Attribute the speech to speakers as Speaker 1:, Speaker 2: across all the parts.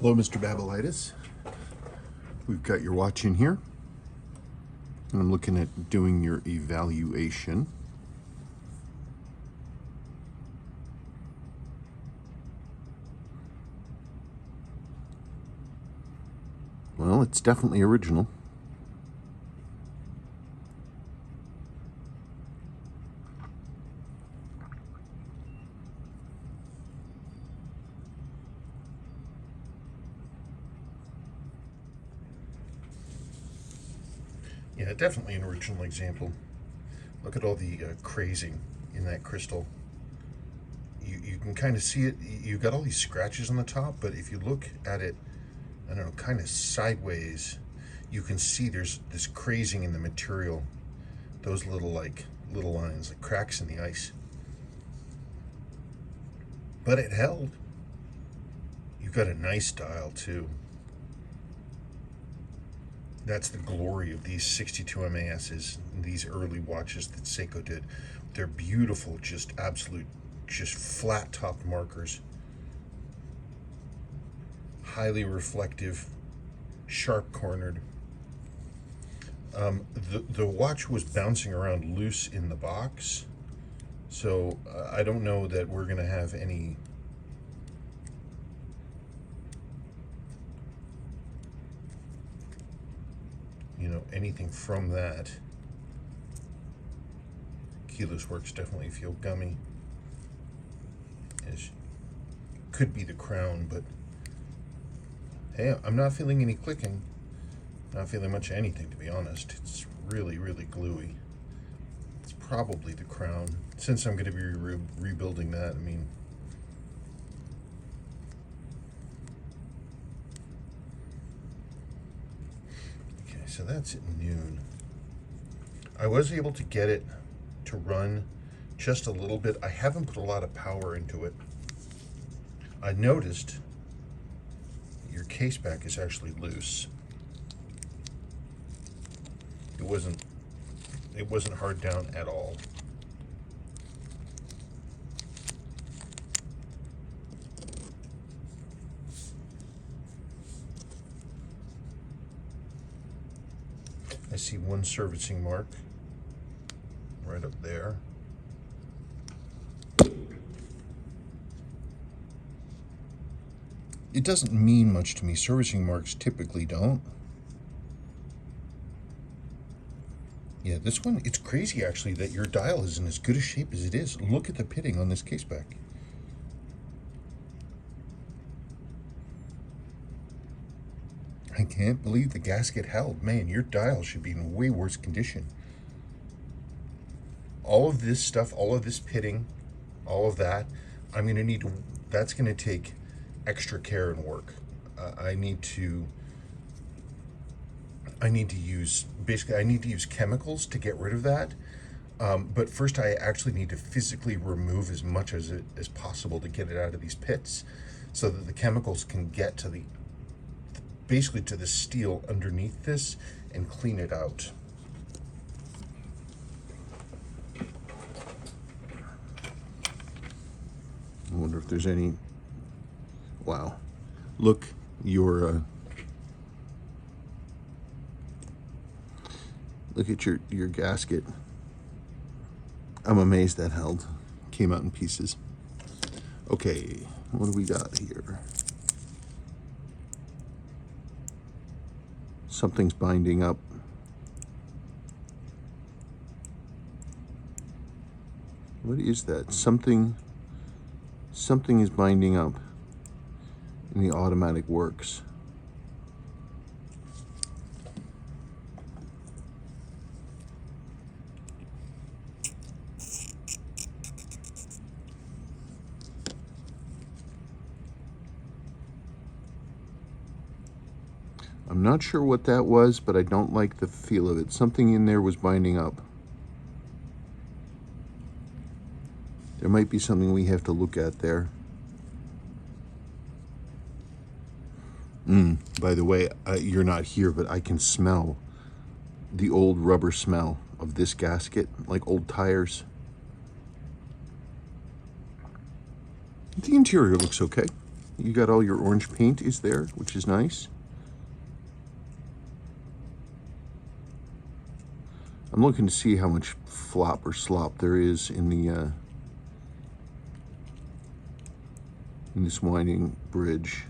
Speaker 1: Hello, Mr. Babylaitis. We've got your watch in here, and I'm looking at doing your evaluation. Well, it's definitely original. Yeah, definitely an original example. Look at all the crazing in that crystal. You can kind of see it. You got all these scratches on the top, but if you look at it, I don't know, kind of sideways, you can see there's this crazing in the material. Those little lines, like cracks in the ice. But it held. You've got a nice dial too. That's the glory of these 62 MASs, these early watches that Seiko did. They're beautiful, just flat topped markers. Highly reflective, sharp cornered. The watch was bouncing around loose in the box, so I don't know that we're gonna have any anything from that. Keyless works definitely feel gummy. It could be the crown, but hey, I'm not feeling any clicking. Not feeling much of anything, to be honest. It's really, really gluey. It's probably the crown. Since I'm going to be rebuilding that, I mean, okay, so that's at noon. I was able to get it to run just a little bit. I haven't put a lot of power into it. I noticed your case back is actually loose. It wasn't hard down at all. I see one servicing mark right up there. It doesn't mean much to me. Servicing marks typically don't. Yeah, this one, it's crazy actually that your dial is in as good a shape as it is. Look at the pitting on this case back. I can't believe the gasket held. Man, your dial should be in way worse condition. All of this stuff, all of this pitting, all of that, I'm gonna need to, that's gonna take extra care and work. I need to use, basically I need to use chemicals to get rid of that. But first I actually need to physically remove as much as possible to get it out of these pits so that the chemicals can get to basically to the steel underneath this and clean it out. I wonder if there's any, wow. Look, look at your gasket. I'm amazed that held. Came out in pieces. Okay, what do we got here? Something's binding up. What is that? Something is binding up in the automatic works. I'm not sure what that was, but I don't like the feel of it. Something in there was binding up. There might be something we have to look at there. By the way, you're not here, but I can smell the old rubber smell of this gasket, like old tires. The interior looks okay. You got all your orange paint is there, which is nice. I'm looking to see how much flop or slop there is in the in this winding bridge.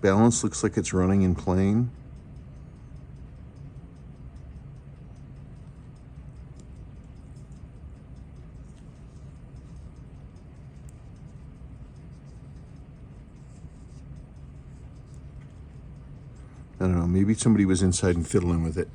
Speaker 1: Balance looks like it's running in plane. I don't know, maybe somebody was inside and fiddling with it.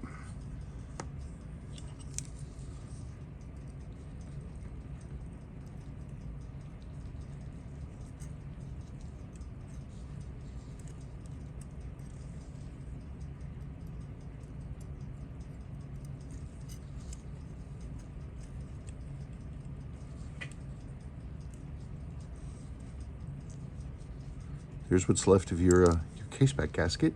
Speaker 1: Here's what's left of your caseback gasket.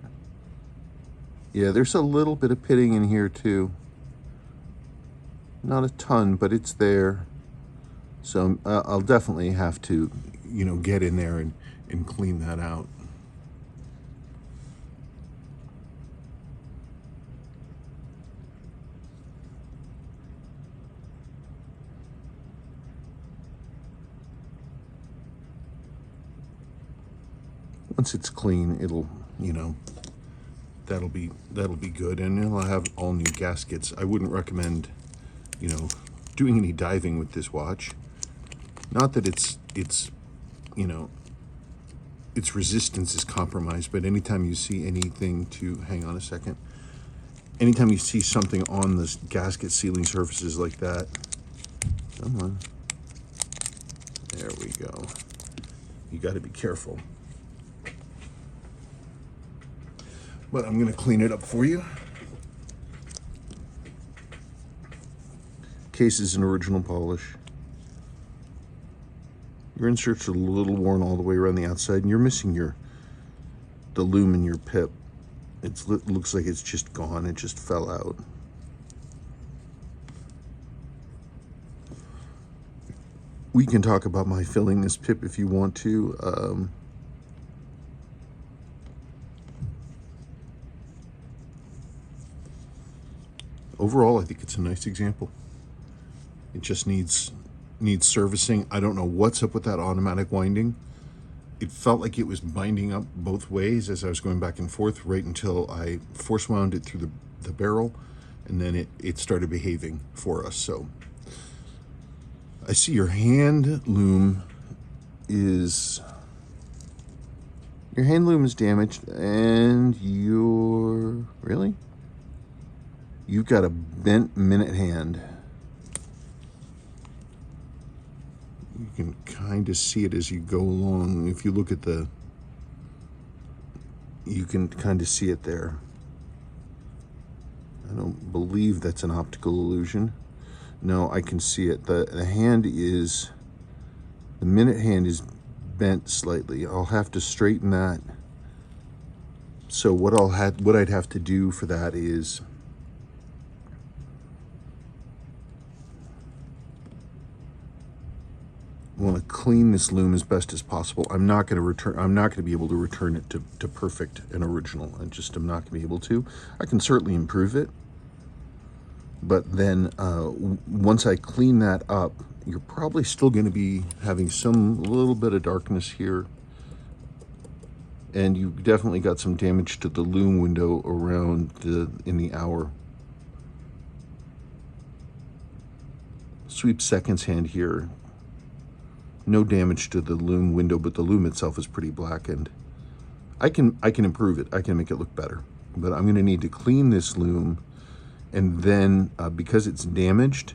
Speaker 1: Yeah, there's a little bit of pitting in here too. Not a ton, but it's there. So I'll definitely have to, you know, get in there and clean that out. Once it's clean, it'll, you know, that'll be good, and it'll have all new gaskets. I wouldn't recommend, you know, doing any diving with this watch. Not that it's you know, its resistance is compromised, but anytime you see anything to, hang on a second, anytime you see something on the gasket sealing surfaces like that, come on, there we go. You got to be careful. But I'm going to clean it up for you. Case is an original polish. Your inserts are a little worn all the way around the outside, and you're missing the loom in your pip. It looks like it's just gone. It just fell out. We can talk about my filling this pip if you want to. Overall, I think it's a nice example. It just needs servicing. I don't know what's up with that automatic winding. It felt like it was binding up both ways as I was going back and forth, right until I force wound it through the barrel, and then it started behaving for us. So I see your hand loom is damaged, and you've got a bent minute hand. You can kind of see it as you go along. If you look at you can kind of see it there. I don't believe that's an optical illusion. No, I can see it. The minute hand is bent slightly. I'll have to straighten that. So what I'd have to do for that is want to clean this loom as best as possible. I'm not going to be able to return it to perfect and original. I'm not going to be able to. I can certainly improve it, but then once I clean that up, you're probably still going to be having some little bit of darkness here, and you've definitely got some damage to the loom window around in the hour. Sweep seconds hand here. No damage to the loom window, but the loom itself is pretty blackened. I can improve it. I can make it look better, but I'm going to need to clean this loom, and then because it's damaged,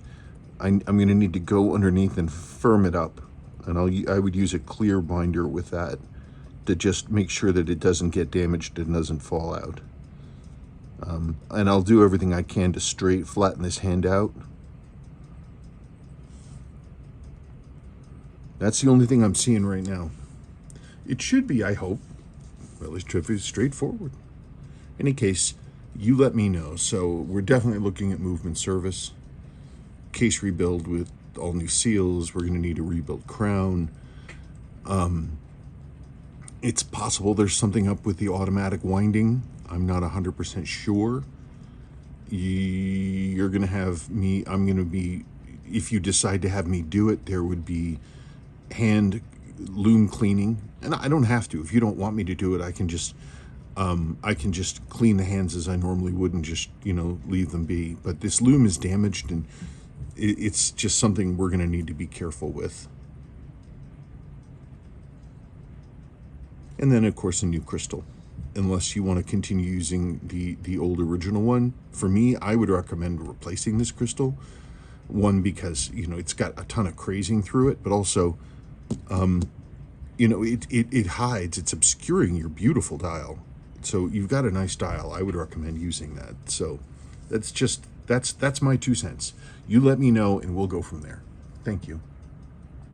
Speaker 1: I'm going to need to go underneath and firm it up, and I would use a clear binder with that to just make sure that it doesn't get damaged and doesn't fall out. And I'll do everything I can to flatten this hand out. That's the only thing I'm seeing right now. It should be, I hope, relatively straightforward. In any case, You let me know. So we're definitely looking at movement service, case rebuild with all new seals. We're going to need a rebuilt crown. It's possible there's something up with the automatic winding. I'm not 100% sure. You're going to have me, I'm going to be, if you decide to have me do it, there would be hand loom cleaning. And I don't have to. If you don't want me to do it, I can just clean the hands as I normally would and just, leave them be. But this loom is damaged, and it's just something we're going to need to be careful with. And then, of course, a new crystal, unless you want to continue using the old original one. For me, I would recommend replacing this crystal. One, because, it's got a ton of crazing through it, but also, it hides, it's obscuring your beautiful dial. So you've got a nice dial. I would recommend using that. So that's my 2 cents. You let me know and we'll go from there. Thank you.